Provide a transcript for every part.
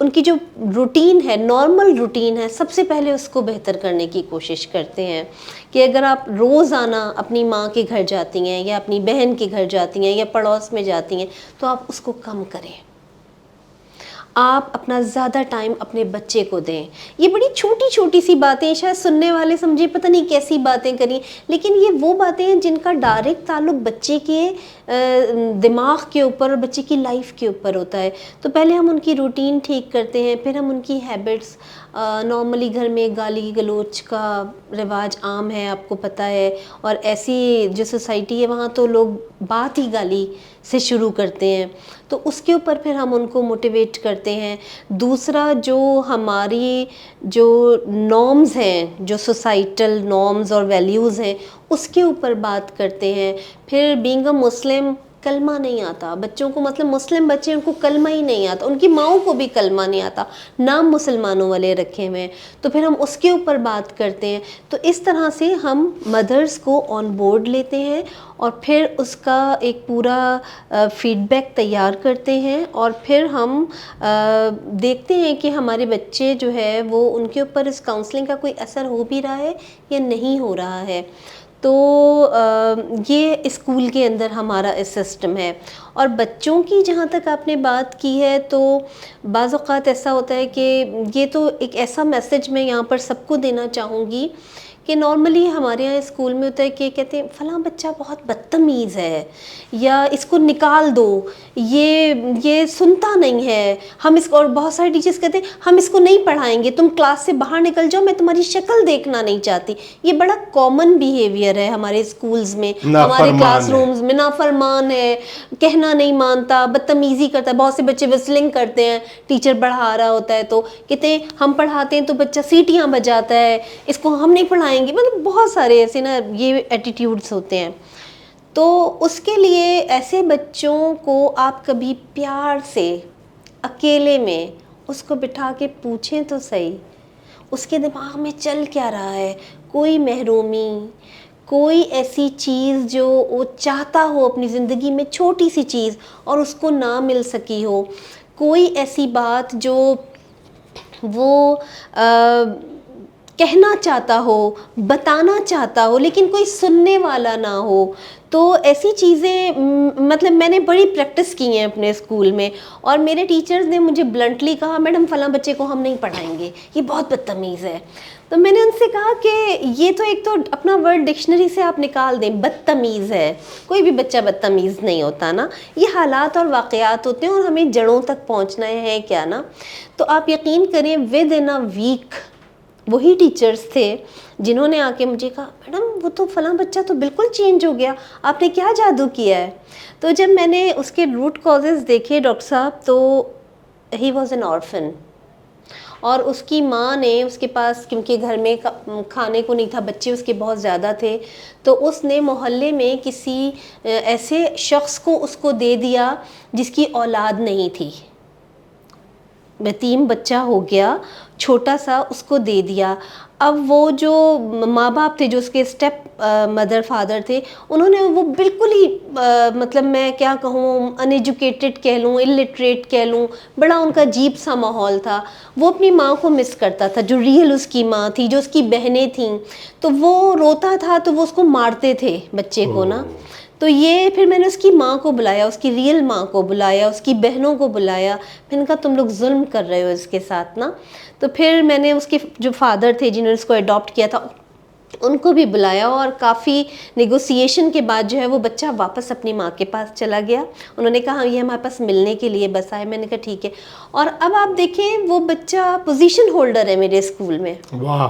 ان کی جو روٹین ہے، نارمل روٹین ہے، سب سے پہلے اس کو بہتر کرنے کی کوشش کرتے ہیں کہ اگر آپ روزانہ اپنی ماں کے گھر جاتی ہیں یا اپنی بہن کے گھر جاتی ہیں یا پڑوس میں جاتی ہیں تو آپ اس کو کم کریں، آپ اپنا زیادہ ٹائم اپنے بچے کو دیں. یہ بڑی چھوٹی چھوٹی سی باتیں، شاید سننے والے سمجھے پتہ نہیں کیسی باتیں کریں، لیکن یہ وہ باتیں ہیں جن کا ڈائریکٹ تعلق بچے کے دماغ کے اوپر اور بچے کی لائف کے اوپر ہوتا ہے. تو پہلے ہم ان کی روٹین ٹھیک کرتے ہیں، پھر ہم ان کی ہیبٹس، نارملی گھر میں گالی گلوچ کا رواج عام ہے، آپ کو پتہ ہے، اور ایسی جو سوسائٹی ہے وہاں تو لوگ بات ہی گالی سے شروع کرتے ہیں، تو اس کے اوپر پھر ہم ان کو موٹیویٹ کرتے ہیں. دوسرا جو ہماری جو نارمز ہیں، جو سوسائٹل نارمز اور ویلیوز ہیں، اس کے اوپر بات کرتے ہیں. پھر بینگ اے مسلم، کلمہ نہیں آتا بچوں کو، مطلب مسلم بچے ان کو کلمہ ہی نہیں آتا، ان کی ماؤں کو بھی کلمہ نہیں آتا، نام مسلمانوں والے رکھے ہوئے ہیں، تو پھر ہم اس کے اوپر بات کرتے ہیں. تو اس طرح سے ہم مدرس کو آن بورڈ لیتے ہیں اور پھر اس کا ایک پورا فیڈ بیک تیار کرتے ہیں، اور پھر ہم دیکھتے ہیں کہ ہمارے بچے جو ہے وہ ان کے اوپر اس کاؤنسلنگ کا کوئی اثر ہو بھی رہا ہے یا نہیں ہو رہا ہے. تو یہ اسکول کے اندر ہمارا سسٹم ہے. اور بچوں کی جہاں تک آپ نے بات کی ہے تو بعض اوقات ایسا ہوتا ہے کہ یہ تو ایک ایسا میسج میں یہاں پر سب کو دینا چاہوں گی کہ نارملی ہمارے یہاں اسکول میں ہوتا ہے کہ کہتے ہیں فلاں بچہ بہت بدتمیز ہے، یا اس کو نکال دو، یہ سنتا نہیں ہے، ہم اس کو، اور بہت سارے ٹیچرز کہتے ہیں ہم اس کو نہیں پڑھائیں گے، تم کلاس سے باہر نکل جاؤ، میں تمہاری شکل دیکھنا نہیں چاہتی. یہ بڑا کامن بیہیویئر ہے ہمارے اسکولز میں، ہمارے کلاس رومز میں. نافرمان ہے، کہنا نہیں مانتا، بدتمیزی کرتا ہے. بہت سے بچے وسلنگ کرتے ہیں، ٹیچر پڑھا رہا ہوتا ہے تو کہتے ہیں ہم پڑھاتے ہیں تو بچہ سیٹیاں بجاتا ہے، اس کو ہم نہیں پڑھائیں گے. مطلب بہت سارے ایسے نا یہ ایٹیٹیوڈس ہوتے ہیں. تو اس کے لیے ایسے بچوں کو آپ کبھی پیار سے اکیلے میں اس کو بٹھا کے پوچھیں تو صحیح اس کے دماغ میں چل کیا رہا ہے. کوئی محرومی، کوئی ایسی چیز جو وہ چاہتا ہو اپنی زندگی میں، چھوٹی سی چیز، اور اس کو نہ مل سکی ہو، کوئی ایسی بات جو وہ کہنا چاہتا ہو، بتانا چاہتا ہو، لیکن کوئی سننے والا نہ ہو. تو ایسی چیزیں مطلب میں نے بڑی پریکٹس کی ہیں اپنے اسکول میں، اور میرے ٹیچرز نے مجھے بلنٹلی کہا میڈم فلاں بچے کو ہم نہیں پڑھائیں گے، یہ بہت بدتمیز ہے. تو میں نے ان سے کہا کہ یہ تو ایک تو اپنا ورڈ ڈکشنری سے آپ نکال دیں، بدتمیز ہے، کوئی بھی بچہ بدتمیز نہیں ہوتا نا، یہ حالات اور واقعات ہوتے ہیں اور ہمیں جڑوں تک پہنچنا ہے کیا نا. تو آپ یقین کریں ود ان اے ویک وہی ٹیچرز تھے جنہوں نے آ کے مجھے کہا میڈم وہ تو فلاں بچہ تو بالکل چینج ہو گیا، آپ نے کیا جادو کیا ہے. تو جب میں نے اس کے روٹ کازز دیکھے ڈاکٹر صاحب، تو ہی واز این آرفن، اور اس کی ماں نے اس کے پاس، کیونکہ گھر میں کھانے کو نہیں تھا، بچے اس کے بہت زیادہ تھے، تو اس نے محلے میں کسی ایسے شخص کو اس کو دے دیا جس کی اولاد نہیں تھی، یتیم بچہ ہو گیا چھوٹا سا، اس کو دے دیا. اب وہ جو ماں باپ تھے، جو اس کے اسٹیپ مدر فادر تھے، انہوں نے وہ بالکل ہی مطلب میں کیا کہوں، ان ایجوکیٹڈ کہہ لوں، الٹریٹ کہہ لوں، بڑا ان کا عجیب سا ماحول تھا. وہ اپنی ماں کو مس کرتا تھا جو ریئل اس کی ماں تھی، جو اس کی بہنیں تھیں. تو وہ روتا تھا تو وہ اس کو مارتے تھے بچے کو نا. تو یہ پھر میں نے اس کی ماں کو بلایا، اس کی ریئل ماں کو بلایا، اس کی بہنوں کو بلایا. میں نے کہا تم لوگ ظلم کر رہے ہو اس کے ساتھ نا. تو پھر میں نے اس کے جو فادر تھے جنہوں نے اس کو اڈاپٹ کیا تھا ان کو بھی بلایا، اور کافی نیگوسیشن کے بعد جو ہے وہ بچہ واپس اپنی ماں کے پاس چلا گیا. انہوں نے کہا یہ ہمارے پاس ملنے کے لیے بس آئے. میں نے کہا ٹھیک ہے. اور اب آپ دیکھیں وہ بچہ پوزیشن ہولڈر ہے میرے اسکول میں. واہ.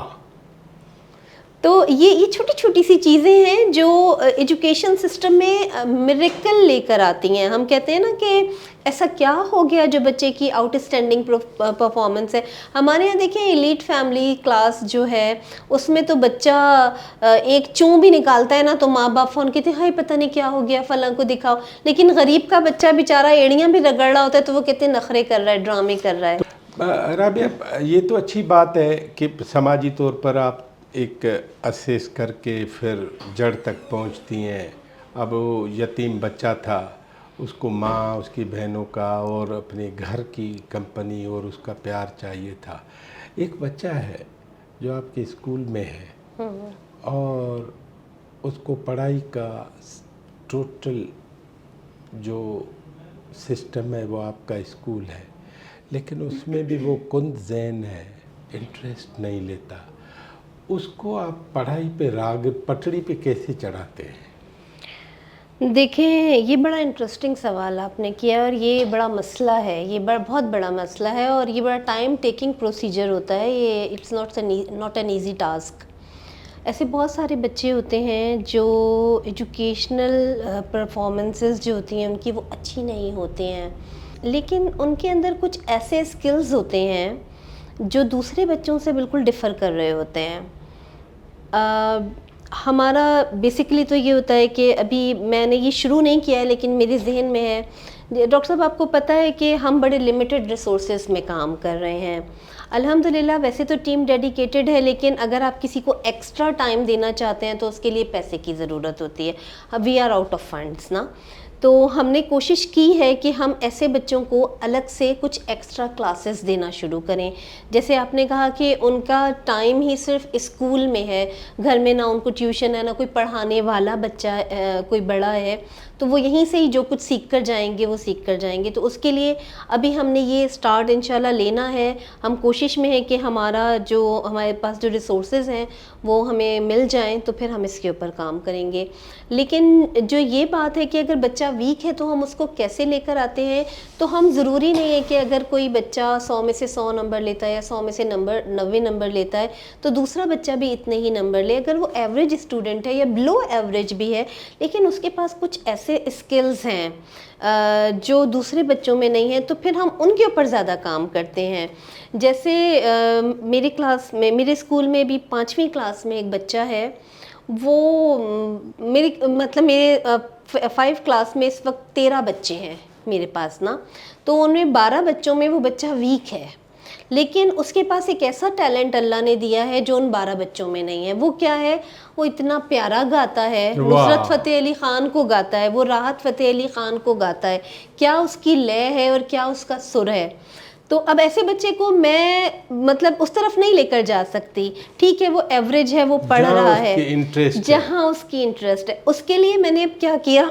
تو یہ چھوٹی چھوٹی سی چیزیں ہیں جو ایجوکیشن سسٹم میں میریکل لے کر آتی ہیں. ہم کہتے ہیں نا کہ ایسا کیا ہو گیا جو بچے کی آؤٹ اسٹینڈنگ پرفارمنس ہے. ہمارے یہاں دیکھیں ایلیٹ فیملی کلاس جو ہے اس میں تو بچہ ایک چوں بھی نکالتا ہے نا تو ماں باپ فون کہتے ہیں ہائے پتہ نہیں کیا ہو گیا، فلاں کو دکھاؤ. لیکن غریب کا بچہ بیچارہ ایڑیاں بھی رگڑ رہا ہوتا ہے تو وہ کہتے ہیں نخرے کر رہا ہے، ڈرامے کر رہا ہے. رابعہ یہ تو اچھی بات ہے کہ سماجی طور پر آپ ایک اسیس کر کے پھر جڑ تک پہنچتی ہیں. اب وہ یتیم بچہ تھا اس کو ماں، اس کی بہنوں کا اور اپنے گھر کی کمپنی اور اس کا پیار چاہیے تھا. ایک بچہ ہے جو آپ کے اسکول میں ہے اور اس کو پڑھائی کا ٹوٹل جو سسٹم ہے وہ آپ کا اسکول ہے، لیکن اس میں بھی وہ کند ذہن ہے، انٹرسٹ نہیں لیتا. اس کو آپ پڑھائی پہ راغب پٹڑی پہ کیسے چڑھاتے ہیں؟ دیکھیں، یہ بڑا انٹرسٹنگ سوال آپ نے کیا اور یہ بڑا مسئلہ ہے، یہ بہت بڑا مسئلہ ہے اور یہ بڑا ٹائم ٹیکنگ پروسیجر ہوتا ہے. یہ it's not an easy task. ایسے بہت سارے بچے ہوتے ہیں جو ایجوکیشنل پرفارمنسز جو ہوتی ہیں ان کی وہ اچھی نہیں ہوتے ہیں، لیکن ان کے اندر کچھ ایسے اسکلز ہوتے ہیں جو دوسرے بچوں سے بالکل ڈفر کر رہے ہوتے ہیں. ہمارا بیسکلی تو یہ ہوتا ہے کہ ابھی میں نے یہ شروع نہیں کیا ہے لیکن میرے ذہن میں ہے. ڈاکٹر صاحب آپ کو پتہ ہے کہ ہم بڑے لمیٹڈ ریسورسز میں کام کر رہے ہیں. الحمدللہ ویسے تو ٹیم ڈیڈیکیٹڈ ہے، لیکن اگر آپ کسی کو ایکسٹرا ٹائم دینا چاہتے ہیں تو اس کے لیے پیسے کی ضرورت ہوتی ہے. We are out of funds نا. تو ہم نے کوشش کی ہے کہ ہم ایسے بچوں کو الگ سے کچھ ایکسٹرا کلاسز دینا شروع کریں. جیسے آپ نے کہا کہ ان کا ٹائم ہی صرف اسکول میں ہے، گھر میں نہ ان کو ٹیوشن ہے، نہ کوئی پڑھانے والا بچہ کوئی بڑا ہے، تو وہ یہیں سے ہی جو کچھ سیکھ کر جائیں گے وہ سیکھ کر جائیں گے. تو اس کے لیے ابھی ہم نے یہ سٹارٹ انشاءاللہ لینا ہے. ہم کوشش میں ہے کہ ہمارے پاس جو ریسورسز ہیں وہ ہمیں مل جائیں تو پھر ہم اس کے اوپر کام کریں گے. لیکن جو یہ بات ہے کہ اگر بچہ ویک ہے تو ہم اس کو کیسے لے کر آتے ہیں، تو ہم ضروری نہیں ہے کہ اگر کوئی بچہ 100 میں سے 100 نمبر لیتا ہے یا 100 میں سے 90 نمبر لیتا ہے تو دوسرا بچہ بھی اتنے ہی نمبر لے. اگر وہ ایوریج اسٹوڈنٹ ہے یا بلو ایوریج بھی ہے لیکن اس کے پاس کچھ ایسے اسکلز ہیں جو دوسرے بچوں میں نہیں ہیں تو پھر ہم ان کے اوپر زیادہ کام کرتے ہیں. جیسے میرے اسکول میں بھی 5ویں کلاس میں ایک بچہ ہے، وہ میرے 5 کلاس میں اس وقت 13 بچے ہیں میرے پاس نا. تو ان میں 12 بچوں میں وہ بچہ ویک ہے، لیکن اس کے پاس ایک ایسا ٹیلنٹ اللہ نے دیا ہے جو ان 12 بچوں میں نہیں ہے. وہ کیا ہے؟ وہ اتنا پیارا گاتا ہے، نصرت فتح علی خان کو گاتا ہے، وہ راحت فتح علی خان کو گاتا ہے. کیا اس کی لے ہے اور کیا اس کا سر ہے. تو اب ایسے بچے کو میں اس طرف نہیں لے کر جا سکتی. ٹھیک ہے وہ ایوریج ہے، وہ پڑھ رہا ہے جہاں اس کی انٹرسٹ ہے. اس کے لیے میں نے کیا کیا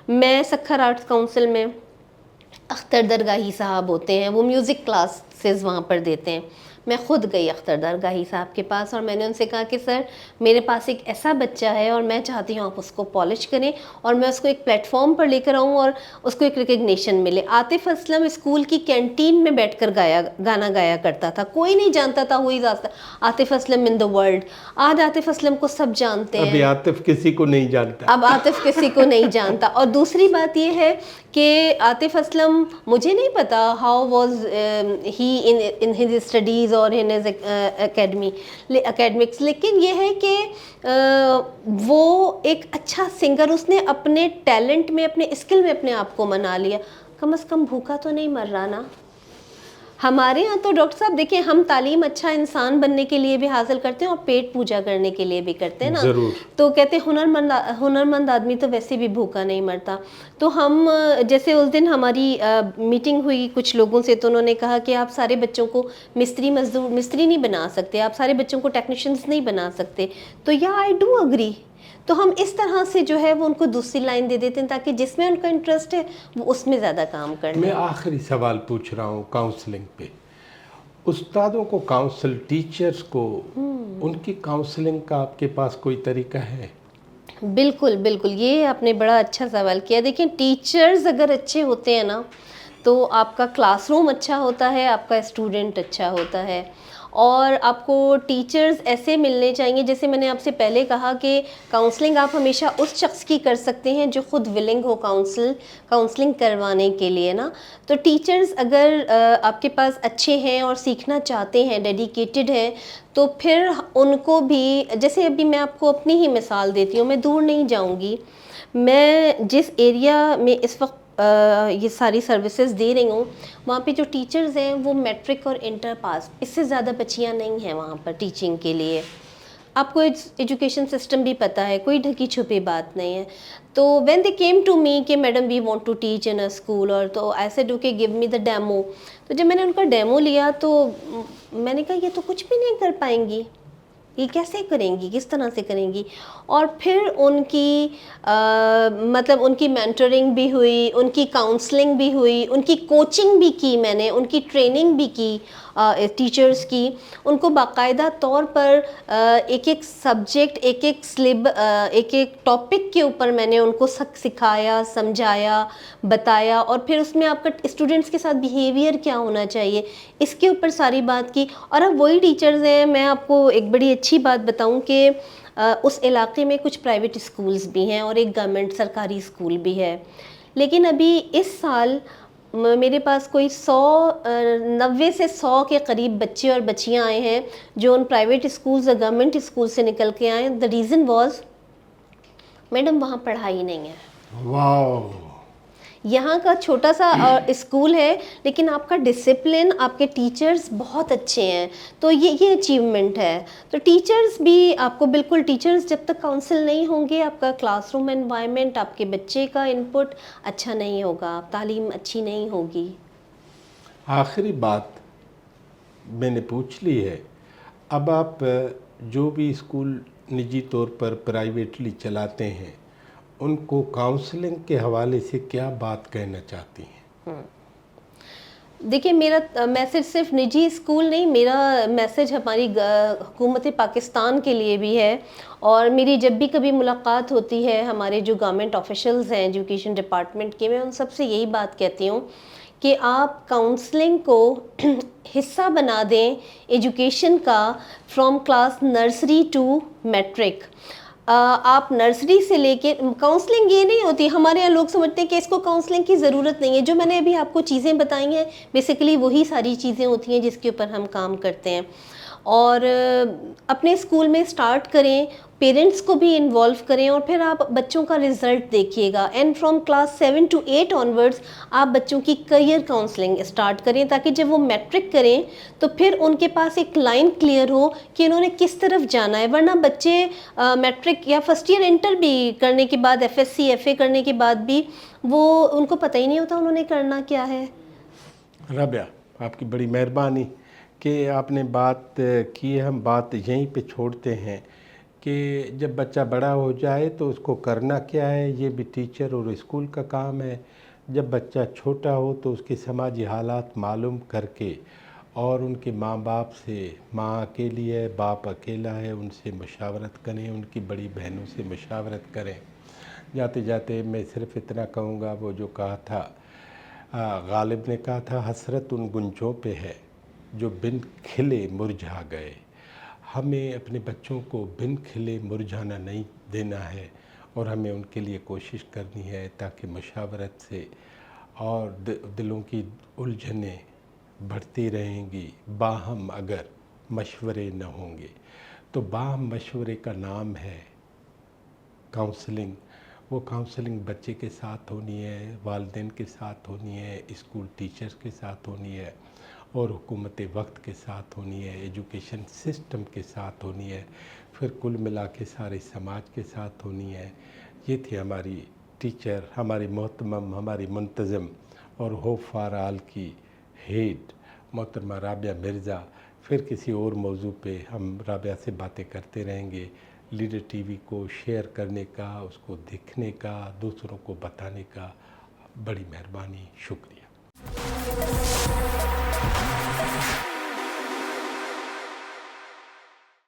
میں سکھر آرٹس کاؤنسل میں اختر درگاہی صاحب ہوتے ہیں، وہ میوزک کلاسز وہاں پر دیتے ہیں. میں خود گئی اختر درگاہی صاحب کے پاس اور میں نے ان سے کہا کہ سر میرے پاس ایک ایسا بچہ ہے اور میں چاہتی ہوں آپ اس کو پالش کریں اور میں اس کو ایک پلیٹ فارم پر لے کر آؤں اور اس کو ایک ریکگنیشن ملے. عاطف اسلم اسکول کی کینٹین میں بیٹھ کر گانا گایا کرتا تھا، کوئی نہیں جانتا تھا ہو عاطف اسلم ان دا ورلڈ. آج عاطف اسلم کو سب جانتے ہیں، ابھی عاطف کسی کو نہیں جانتا، اب عاطف کسی کو نہیں جانتا. اور دوسری بات یہ ہے کہ عاطف اسلم مجھے نہیں پتا how was he in his studies اور ان ہز اکیڈمکس، لیکن یہ ہے کہ وہ ایک اچھا سنگر، اس نے اپنے ٹیلنٹ میں اپنے اسکل میں اپنے آپ کو منا لیا. کم از کم بھوکا تو نہیں مر رہا نا. ہمارے ہاں تو ڈاکٹر صاحب دیکھیں ہم تعلیم اچھا انسان بننے کے لیے بھی حاصل کرتے ہیں اور پیٹ پوجا کرنے کے لیے بھی کرتے ہیں نا. تو کہتے ہیں ہنرمند آدمی تو ویسے بھی بھوکا نہیں مرتا. تو ہم جیسے اس دن ہماری میٹنگ ہوئی کچھ لوگوں سے تو انہوں نے کہا کہ آپ سارے بچوں کو مستری نہیں بنا سکتے، آپ سارے بچوں کو ٹیکنیشینز نہیں بنا سکتے. تو آئی ڈو اگری. تو ہم اس طرح سے جو ہے وہ ان کو دوسری لائن دے دیتے ہیں تاکہ جس میں ان کا انٹرسٹ ہے وہ اس میں زیادہ کام کر لیں. میں آخری سوال پوچھ رہا ہوں کاؤنسلنگ پہ. استادوں کو ٹیچرز کو ان کی کاؤنسلنگ کا آپ کے پاس کوئی طریقہ ہے؟ بالکل بالکل، یہ آپ نے بڑا اچھا سوال کیا. دیکھیں ٹیچرز اگر اچھے ہوتے ہیں نا تو آپ کا کلاس روم اچھا ہوتا ہے، آپ کا اسٹوڈنٹ اچھا ہوتا ہے. اور آپ کو ٹیچرز ایسے ملنے چاہیے، جیسے میں نے آپ سے پہلے کہا کہ کاؤنسلنگ آپ ہمیشہ اس شخص کی کر سکتے ہیں جو خود ولنگ ہو کاؤنسلنگ کروانے کے لیے نا. تو ٹیچرز اگر آپ کے پاس اچھے ہیں اور سیکھنا چاہتے ہیں، ڈیڈیکیٹڈ ہیں، تو پھر ان کو بھی جیسے ابھی میں آپ کو اپنی ہی مثال دیتی ہوں، میں دور نہیں جاؤں گی. میں جس ایریا میں اس وقت یہ ساری سروسز دے رہی ہوں وہاں پہ جو ٹیچرز ہیں وہ میٹرک اور انٹر پاس، اس سے زیادہ بچیاں نہیں ہیں وہاں پر ٹیچنگ کے لیے. آپ کو ایجوکیشن سسٹم بھی پتہ ہے, کوئی ڈھکی چھپی بات نہیں ہے. تو when they came to me کہ madam we want to teach in a school, اور تو ایسے ڈو کہ گیو می دا ڈیمو. تو جب میں نے ان کا ڈیمو لیا تو میں نے کہا یہ تو کچھ بھی نہیں کر پائیں گی, یہ کیسے کریں گی, کس طرح سے کریں گی. اور پھر ان کی مطلب ان کی مینٹرنگ بھی ہوئی, ان کی کاؤنسلنگ بھی ہوئی, ان کی کوچنگ بھی کی میں نے, ان کی ٹریننگ بھی کی ٹیچرز کی. ان کو باقاعدہ طور پر ایک ایک سبجیکٹ, ایک ایک ٹاپک کے اوپر میں نے ان کو سکھایا, سمجھایا, بتایا, اور پھر اس میں آپ کا اسٹوڈنٹس کے ساتھ بیہیویئر کیا ہونا چاہیے اس کے اوپر ساری بات کی. اور اب وہی ٹیچرز ہیں. میں آپ کو ایک بڑی اچھی بات بتاؤں کہ اس علاقے میں کچھ پرائیویٹ اسکولز بھی ہیں اور ایک گورنمنٹ سرکاری اسکول بھی ہے, لیکن ابھی اس سال میرے پاس کوئی 90 سے 100 کے قریب بچے اور بچیاں آئے ہیں جو ان پرائیویٹ اسکولز اور گورنمنٹ اسکول سے نکل کے آئے. دا ریزن واز میڈم وہاں پڑھائی نہیں ہے. واو. یہاں کا چھوٹا سا اسکول ہے لیکن آپ کا ڈسپلن, آپ کے ٹیچرز بہت اچھے ہیں. تو یہ اچیومنٹ ہے. تو ٹیچرز بھی آپ کو بالکل, ٹیچرز جب تک کاؤنسل نہیں ہوں گے, آپ کا کلاس روم انوائرمنٹ, آپ کے بچے کا انپٹ اچھا نہیں ہوگا, تعلیم اچھی نہیں ہوگی. آخری بات میں نے پوچھ لی ہے. اب آپ جو بھی اسکول نجی طور پر پرائیویٹلی چلاتے ہیں ان کو کاؤنسلنگ کے حوالے سے کیا بات کہنا چاہتی ہیں؟ دیکھیے, میرا میسج صرف نجی اسکول نہیں, میرا میسج ہماری حکومت پاکستان کے لیے بھی ہے. اور میری جب بھی کبھی ملاقات ہوتی ہے ہمارے جو گورنمنٹ آفیشلز ہیں ایجوکیشن ڈپارٹمنٹ کے, میں ان سب سے یہی بات کہتی ہوں کہ آپ کاؤنسلنگ کو حصہ بنا دیں ایجوکیشن کا, from class nursery to matric. آپ نرسری سے لے کے, کاؤنسلنگ یہ نہیں ہوتی, ہمارے یہاں لوگ سمجھتے ہیں کہ اس کو کاؤنسلنگ کی ضرورت نہیں ہے. جو میں نے ابھی آپ کو چیزیں بتائی ہیں بیسیکلی وہی ساری چیزیں ہوتی ہیں جس کے اوپر ہم کام کرتے ہیں. اور اپنے اسکول میں اسٹارٹ کریں, پیرنٹس کو بھی انوالو کریں, اور پھر آپ بچوں کا رزلٹ دیکھیے گا. And from class 7 to 8 onwards آپ بچوں کی کریئر کاؤنسلنگ اسٹارٹ کریں, تاکہ جب وہ میٹرک کریں تو پھر ان کے پاس ایک لائن کلیئر ہو کہ انہوں نے کس طرف جانا ہے. ورنہ بچے میٹرک یا فرسٹ ایئر انٹر بھی کرنے کے بعد, F S C F A کرنے کے بعد بھی وہ ان کو پتہ ہی نہیں ہوتا انہوں نے کرنا کیا ہے. رابعہ, آپ کی بڑی مہربانی کہ آپ نے بات کی. ہم بات یہیں پہ چھوڑتے ہیں کہ جب بچہ بڑا ہو جائے تو اس کو کرنا کیا ہے, یہ بھی ٹیچر اور اسکول کا کام ہے. جب بچہ چھوٹا ہو تو اس کے سماجی حالات معلوم کر کے اور ان کے ماں باپ سے, ماں اکیلی ہے, باپ اکیلا ہے, ان سے مشاورت کریں, ان کی بڑی بہنوں سے مشاورت کریں. جاتے جاتے میں صرف اتنا کہوں گا, وہ جو کہا تھا غالب نے کہا تھا, حسرت ان گنجوں پہ ہے جو بن کھلے مرجھا گئے. ہمیں اپنے بچوں کو بن کھلے مرجھانا نہیں دینا ہے, اور ہمیں ان کے لیے کوشش کرنی ہے تاکہ مشاورت سے اور دلوں کی الجھنیں بڑھتی رہیں گی. باہم اگر مشورے نہ ہوں گے تو باہم مشورے کا نام ہے کاؤنسلنگ. وہ کاؤنسلنگ بچے کے ساتھ ہونی ہے, والدین کے ساتھ ہونی ہے, اسکول ٹیچرز کے ساتھ ہونی ہے, اور حکومت وقت کے ساتھ ہونی ہے, ایجوکیشن سسٹم کے ساتھ ہونی ہے, پھر کل ملا کے سارے سماج کے ساتھ ہونی ہے. یہ تھی ہماری ٹیچر, ہماری محترم, ہماری منتظم اور ہوپ فار آل کی ہیڈ محترمہ رابعہ مرزا. پھر کسی اور موضوع پہ ہم رابعہ سے باتیں کرتے رہیں گے. لیڈر ٹی وی کو شیئر کرنے کا, اس کو دیکھنے کا, دوسروں کو بتانے کا بڑی مہربانی, شکریہ.